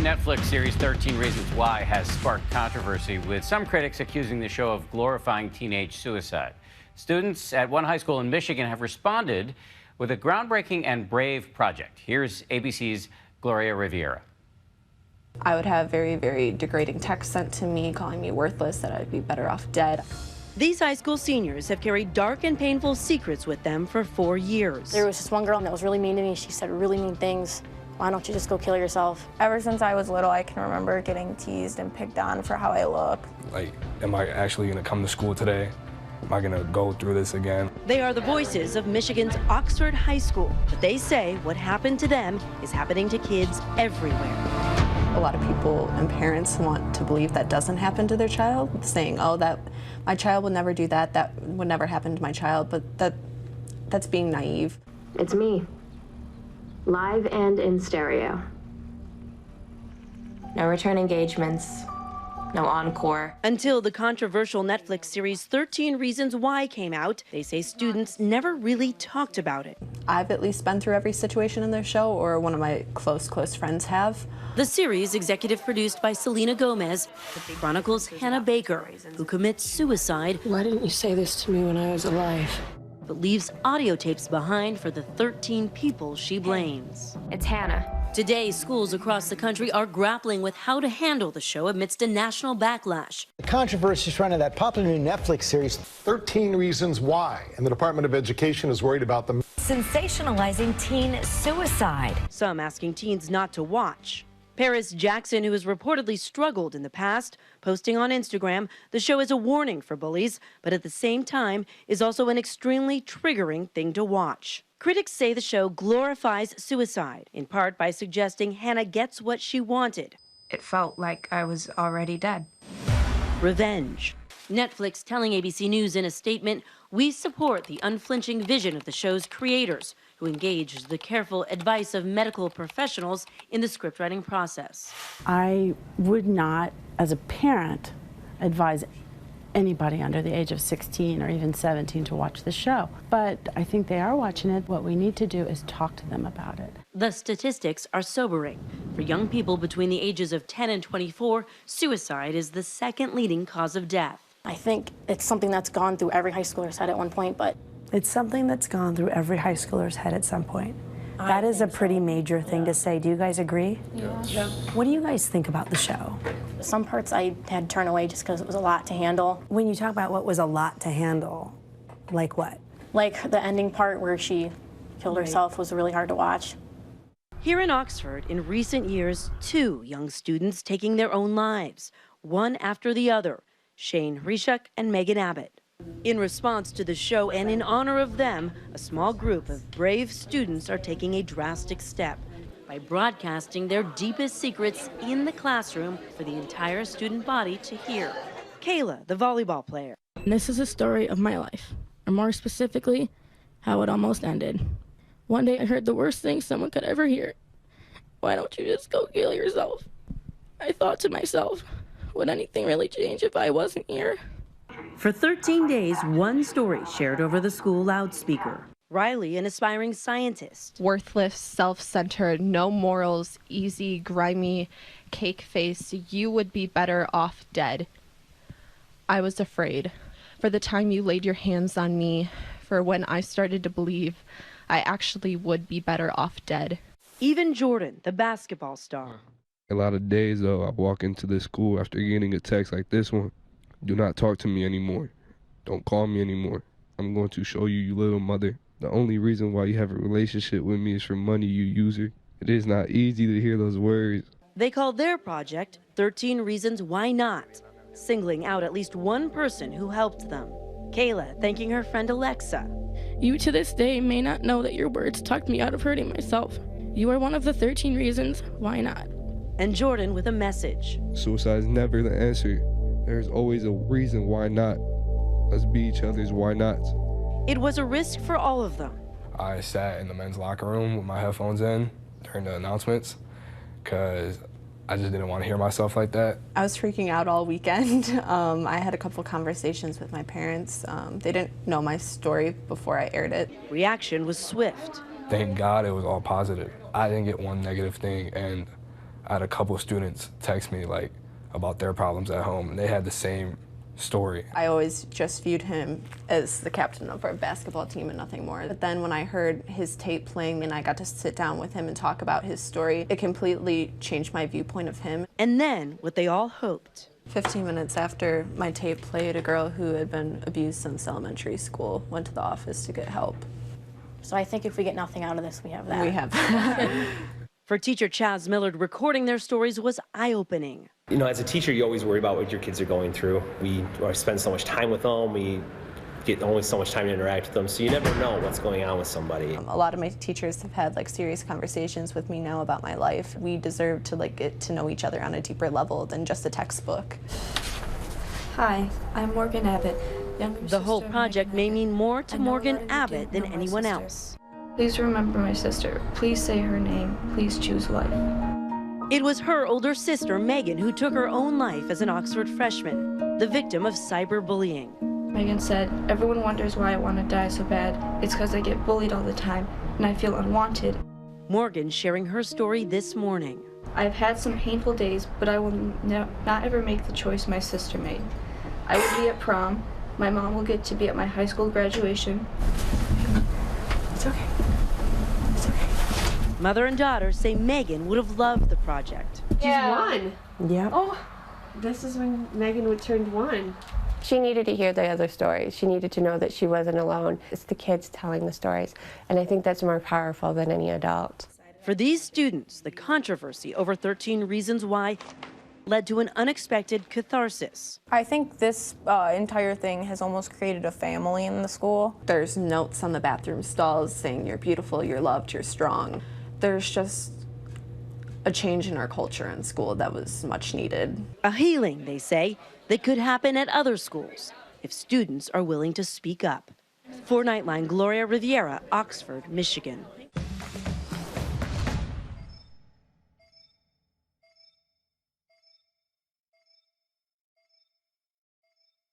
Netflix series 13 Reasons Why has sparked controversy, with some critics accusing the show of glorifying teenage suicide. Students at one high school in Michigan have responded with a groundbreaking and brave project. Here's ABC's Gloria Riviera. I would have very, very degrading texts sent to me calling me worthless, that I'd be better off dead. These high school seniors have carried dark and painful secrets with them for 4 years. There was this one girl that was really mean to me. She said really mean things. Why don't you just go kill yourself? Ever since I was little, I can remember getting teased and picked on for how I look. Like, am I actually gonna come to school today? Am I gonna go through this again? They are the voices of Michigan's Oxford High School, but they say what happened to them is happening to kids everywhere. A lot of people and parents want to believe that doesn't happen to their child, saying, oh, that my child would never do that, that would never happen to my child, but that's being naive. It's me, live and in stereo. No return engagements, no encore. Until the controversial Netflix series 13 Reasons Why came out, they say students never really talked about it. I've at least been through every situation in their show, or one of my close friends have. The series, executive produced by Selena Gomez, chronicles Hannah Baker, who commits suicide. Why didn't you say this to me when I was alive? But leaves audio tapes behind for the 13 people she blames. It's Hannah. Today, schools across the country are grappling with how to handle the show amidst a national backlash. The controversy surrounding that popular new Netflix series, 13 Reasons Why, and the Department of Education is worried about them sensationalizing teen suicide. Some asking teens not to watch. Paris Jackson, who has reportedly struggled in the past, posting on Instagram, the show is a warning for bullies, but at the same time is also an extremely triggering thing to watch. Critics say the show glorifies suicide, in part by suggesting Hannah gets what she wanted. It felt like I was already dead. Revenge. Netflix telling ABC News in a statement, "We support the unflinching vision of the show's creators, who engaged the careful advice of medical professionals in the scriptwriting process." I would not, as a parent, advise anybody under the age of 16 or even 17 to watch the show. But I think they are watching it. What we need to do is talk to them about it. The statistics are sobering. For young people between the ages of 10 and 24, suicide is the second leading cause of death. I think it's something that's gone through every high schooler's head at one point, but it's something that's gone through every high schooler's head at some point. That is a pretty major thing to say. Do you guys agree? Yeah. What do you guys think about the show? Some parts I had to turn away just because it was a lot to handle. When you talk about what was a lot to handle, like what? Like the ending part where she killed herself was really hard to watch. Here in Oxford, in recent years, 2 young students taking their own lives, one after the other, Shane Rishak and Megan Abbott. In response to the show and in honor of them, a small group of brave students are taking a drastic step by broadcasting their deepest secrets in the classroom for the entire student body to hear. Kayla, the volleyball player. This is a story of my life, or more specifically, how it almost ended. One day I heard the worst thing someone could ever hear. Why don't you just go kill yourself? I thought to myself, would anything really change if I wasn't here? For 13 days, one story shared over the school loudspeaker. Riley, an aspiring scientist. Worthless, self-centered, no morals, easy, grimy, cake face. You would be better off dead. I was afraid. For the time you laid your hands on me, for when I started to believe I actually would be better off dead. Even Jordan, the basketball star. A lot of days, though, I walk into this school after getting a text like this one. Do not talk to me anymore. Don't call me anymore. I'm going to show you, you little mother. The only reason why you have a relationship with me is for money, you user. It is not easy to hear those words. They call their project 13 Reasons Why Not, singling out at least one person who helped them. Kayla thanking her friend Alexa. You to this day may not know that your words talked me out of hurting myself. You are one of the 13 reasons why not. And Jordan with a message. Suicide is never the answer. There's always a reason why not. Let's be each other's why nots. It was a risk for all of them. I sat in the men's locker room with my headphones in during the announcements because I just didn't want to hear myself like that. I was freaking out all weekend. I had a couple conversations with my parents. They didn't know my story before I aired it. Reaction was swift. Thank God it was all positive. I didn't get one negative thing, and I had a couple of students text me like about their problems at home, and they had the same story. I always just viewed him as the captain of our basketball team and nothing more. But then when I heard his tape playing and I got to sit down with him and talk about his story, it completely changed my viewpoint of him. And then what they all hoped. 15 minutes after my tape played, a girl who had been abused since elementary school went to the office to get help. So I think if we get nothing out of this, we have that. We have that. For teacher Chaz Millard, recording their stories was eye-opening. You know, as a teacher, you always worry about what your kids are going through. We spend so much time with them. We get only so much time to interact with them, so you never know what's going on with somebody. A lot of my teachers have had like serious conversations with me now about my life. We deserve to like get to know each other on a deeper level than just a textbook. Hi, I'm Morgan Abbott. The whole project may mean more to Morgan Abbott than anyone else. Please remember my sister. Please say her name. Please choose life. It was her older sister, Megan, who took her own life as an Oxford freshman, the victim of cyberbullying. Megan said, everyone wonders why I want to die so bad. It's because I get bullied all the time, and I feel unwanted. Morgan sharing her story this morning. I've had some painful days, but I will not ever make the choice my sister made. I will be at prom. My mom will get to be at my high school graduation. It's okay. Mother and daughter say Megan would have loved the project. She's one. Yeah. Oh, this is when Megan would turn 1. She needed to hear the other stories. She needed to know that she wasn't alone. It's the kids telling the stories, and I think that's more powerful than any adult. For these students, the controversy over 13 Reasons Why led to an unexpected catharsis. I think this entire thing has almost created a family in the school. There's notes on the bathroom stalls saying you're beautiful, you're loved, you're strong. There's just a change in our culture in school that was much needed. A healing, they say, that could happen at other schools if students are willing to speak up. For Nightline, Gloria Riviera, Oxford, Michigan.